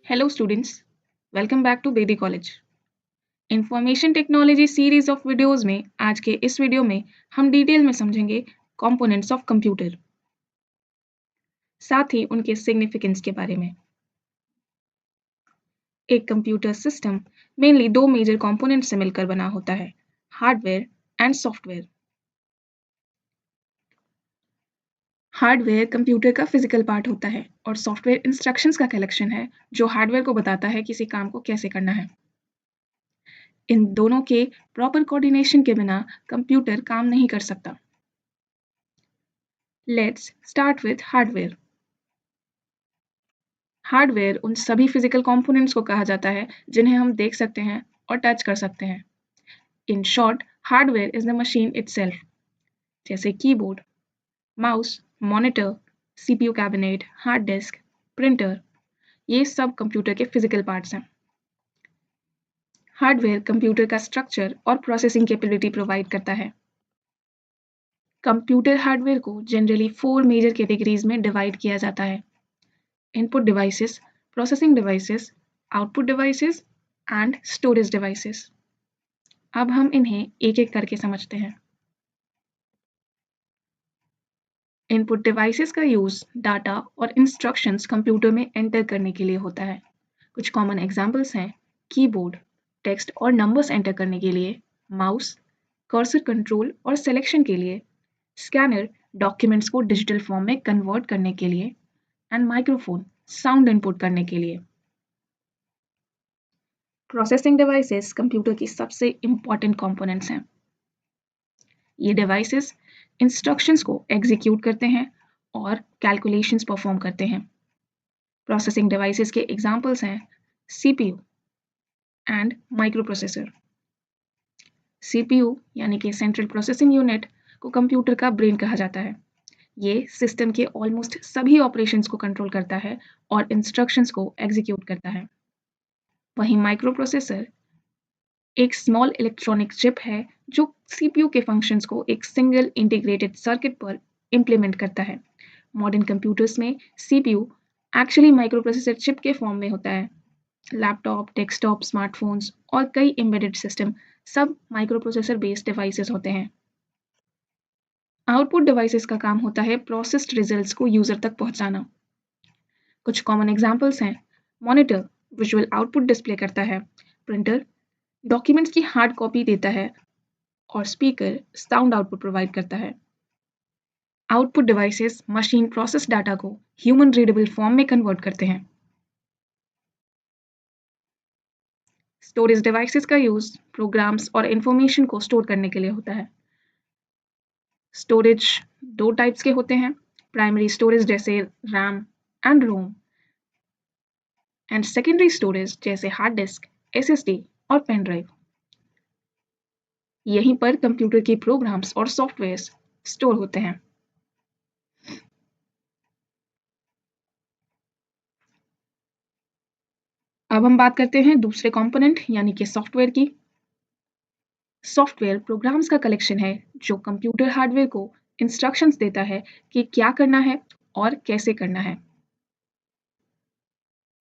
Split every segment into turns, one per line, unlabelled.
Hello students, welcome back to Bedi College. Information technology series of videos में आज के इस वीडियो में हम डिटेल में समझेंगे कंपोनेंट्स ऑफ कंप्यूटर, साथ ही उनके सिग्निफिकेंस के बारे में। एक कंप्यूटर सिस्टम मेनली दो मेजर कंपोनेंट से मिलकर बना होता है, hardware and software. Hardware computer का फिजिकल पार्ट होता है और सॉफ्टवेयर इंस्ट्रक्शंस का कलेक्शन है जो हार्डवेयर को बताता है किसी काम को कैसे करना है। इन दोनों के प्रॉपर कोऑर्डिनेशन के बिना कंप्यूटर काम नहीं कर सकता। Let's start with hardware. Hardware उन सभी फिजिकल कंपोनेंट्स को कहा जाता है जिन्हें हम देख सकते हैं और टच कर सकते हैं। In short, hardware is the machine itself, जैसे keyboard, mouse, monitor, CPU cabinet, hard disk, printer, ये सब कंप्यूटर के फिजिकल पार्ट्स हैं। हार्डवेयर कंप्यूटर का स्ट्रक्चर और प्रोसेसिंग कैपेबिलिटी प्रोवाइड करता है। कंप्यूटर हार्डवेयर को जनरली 4 मेजर कैटेगरीज में डिवाइड किया जाता है: input devices, processing devices, output devices and storage devices. अब हम इन्हें एक एक करके समझते हैं। इनपुट डिवाइसेस का यूज डाटा और इंस्ट्रक्शंस कंप्यूटर में एंटर करने के लिए होता है। कुछ कॉमन एग्जांपल्स हैं: कीबोर्ड टेक्स्ट और नंबर्स एंटर करने के लिए, माउस कर्सर कंट्रोल और सिलेक्शन के लिए, स्कैनर डॉक्यूमेंट्स को डिजिटल फॉर्म में कन्वर्ट करने के लिए, एंड माइक्रोफोन साउंड इनपुट करने के लिए। प्रोसेसिंग डिवाइसेस कंप्यूटर की सबसे इंपॉर्टेंट कंपोनेंट्स हैं। ये डिवाइसेस इंस्ट्रक्शंस को एग्जीक्यूट करते हैं और कैलकुलेशंस परफॉर्म करते हैं। प्रोसेसिंग डिवाइसेस के एग्जांपल्स हैं सीपीयू एंड माइक्रोप्रोसेसर। सीपीयू यानी कि सेंट्रल प्रोसेसिंग यूनिट को कंप्यूटर का ब्रेन कहा जाता है। ये सिस्टम के ऑलमोस्ट सभी ऑपरेशंस को कंट्रोल करता है और इंस्ट्रक्शंस को एग्जीक्यूट करता है। वहीं माइक्रोप्रोसेसर एक स्मॉल इलेक्ट्रॉनिक चिप है जो सीपीयू के फंक्शंस को एक सिंगल इंटीग्रेटेड सर्किट पर इम्प्लीमेंट करता है। मॉडर्न कंप्यूटर्स में सीपीयू एक्चुअली माइक्रोप्रोसेसर चिप के फॉर्म में होता है। लैपटॉप, डेस्कटॉप, स्मार्टफोन्स और कई एम्बेडेड सिस्टम सब माइक्रोप्रोसेसर बेस्ड डिवाइसेस होते हैं। आउटपुट डिवाइसेस का काम होता है प्रोसेस्ड रिजल्ट्स को यूजर तक पहुंचाना। कुछ कॉमन एग्जांपल्स हैं: मॉनिटर विजुअल आउटपुट डिस्प्ले करता है, प्रिंटर डॉक्यूमेंट्स की हार्ड कॉपी देता है और स्पीकर साउंड आउटपुट प्रोवाइड करता है। Output devices machine process data को ह्यूमन रीडेबल फॉर्म में कन्वर्ट करते हैं। स्टोरेज डिवाइसेस का यूज प्रोग्राम्स और इंफॉर्मेशन को स्टोर करने के लिए होता है। स्टोरेज दो टाइप्स के होते हैं: प्राइमरी स्टोरेज जैसे RAM and ROM, and secondary storage जैसे हार्ड डिस्क, एसएसडी और पेन ड्राइव। यहीं पर कंप्यूटर के प्रोग्राम्स और सॉफ्टवेयर्स स्टोर होते हैं। अब हम बात करते हैं दूसरे कंपोनेंट यानी कि सॉफ्टवेयर की। सॉफ्टवेयर प्रोग्राम्स का कलेक्शन है जो कंप्यूटर हार्डवेयर को इंस्ट्रक्शंस देता है कि क्या करना है और कैसे करना है।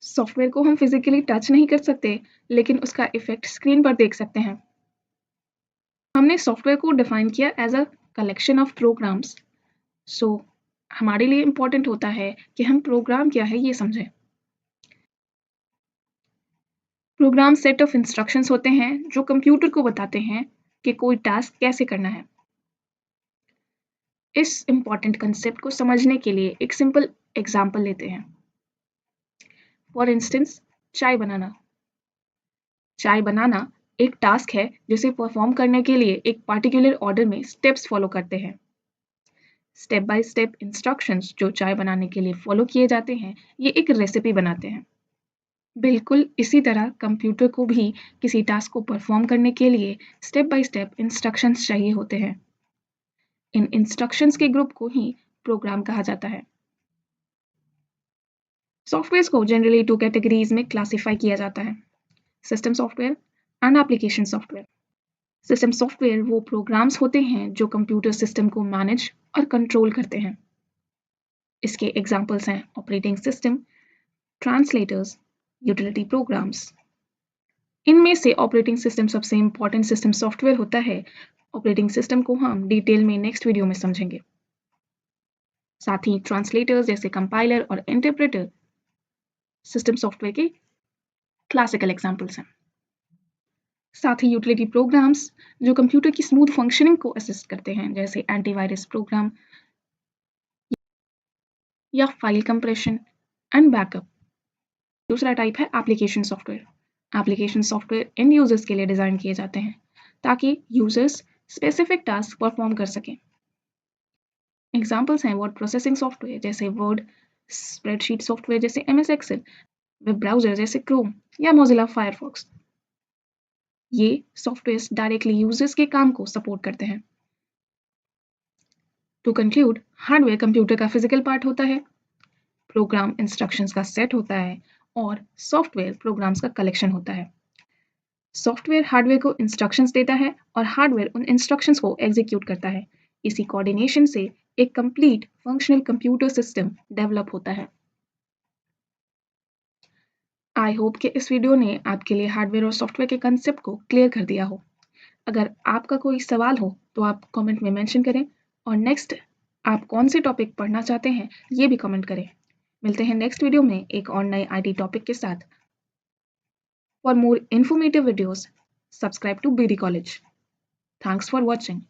सॉफ्टवेयर को हम फिजिकली टच नहीं कर सकते, लेकिन उसका इफेक्ट स्क्रीन पर देख सकते हैं। हमने सॉफ्टवेयर को डिफाइन किया as a collection of programs. So हमारे लिए इम्पोर्टेंट होता है कि हम प्रोग्राम क्या है ये समझें। प्रोग्राम सेट ऑफ इंस्ट्रक्शंस होते हैं जो कंप्यूटर को बताते हैं कि कोई टास्क कैसे करना है। इस इम्पॉर्टेंट कंसेप्ट को समझने के लिए एक सिंपल एग्जाम्पल लेते हैं। फॉर इंस्टेंस, चाय बनाना। चाय बनाना एक टास्क है जिसे परफॉर्म करने के लिए एक पार्टिकुलर ऑर्डर में स्टेप्स फॉलो करते हैं। स्टेप बाय स्टेप इंस्ट्रक्शंस जो चाय बनाने के लिए फॉलो किए जाते हैं, ये एक रेसिपी बनाते हैं। बिल्कुल इसी तरह कंप्यूटर को भी किसी टास्क को परफॉर्म करने के लिए स्टेप बाय स्टेप इंस्ट्रक्शंस चाहिए होते हैं। इन इंस्ट्रक्शंस के ग्रुप को ही प्रोग्राम कहा जाता है। सॉफ्टवेयर को जनरली 2 कैटेगरीज में क्लासिफाई किया जाता है: system software and application software. System software वो प्रोग्राम्स होते हैं जो कंप्यूटर सिस्टम को मैनेज और कंट्रोल करते हैं। इसके एग्जांपल्स हैं operating system, translators, utility programmes. इनमें से ऑपरेटिंग सिस्टम सबसे इम्पॉर्टेंट सिस्टम सॉफ्टवेयर होता है। ऑपरेटिंग सिस्टम को हम डिटेल में नेक्स्ट वीडियो में समझेंगे। साथ ही ट्रांसलेटर्स जैसे कंपाइलर और इंटरप्रेटर सिस्टम सॉफ्टवेयर के क्लासिकल एग्जाम्पल्स हैं। साथ ही यूटिलिटी प्रोग्राम्स जो कंप्यूटर की स्मूथ फंक्शनिंग को असिस्ट करते हैं, जैसे एंटीवायरस प्रोग्राम या फाइल कंप्रेशन एंड बैकअप। दूसरा टाइप है application software. Application software and users के लिए डिज़ाइन किए जाते हैं ताकि यूजर्स स्पेसिफिक टास्क परफॉर्म कर सकें। एग्जाम्पल्स हैं वर्ड प्रोसेसिंग सॉफ्टवेयर जैसे वर्ड, स्प्रेडशीट सॉफ्टवेयर जैसे MS एक्सेल, वेब ब्राउज़र जैसे क्रोम या मोजिला फायरफॉक्स। ये सॉफ्टवेयर्स डायरेक्टली यूजर्स के काम को सपोर्ट करते हैं। टू कंक्लूड, हार्डवेयर कंप्यूटर का फिजिकल पार्ट होता है, प्रोग्राम इंस्ट्रक्शंस का सेट होता है और सॉफ्टवेयर प्रोग्राम्स का कलेक्शन होता है। सॉफ्टवेयर हार्डवेयर को इंस्ट्रक्शंस देता है और हार्डवेयर उन इंस्ट्रक्शंस को एग्जीक्यूट करता है। इसी कोऑर्डिनेशन से एक complete functional computer system develop होता है। आई होप कि इस वीडियो ने आपके लिए हार्डवेयर और सॉफ्टवेयर के कंसेप्ट को क्लियर कर दिया हो। अगर आपका कोई सवाल हो तो आप कमेंट में मेंशन करें और नेक्स्ट आप कौन से टॉपिक पढ़ना चाहते हैं ये भी कमेंट करें। मिलते हैं नेक्स्ट वीडियो में एक और नए IT टॉपिक के साथ। For more informative videos, subscribe to BD College. Thanks for watching.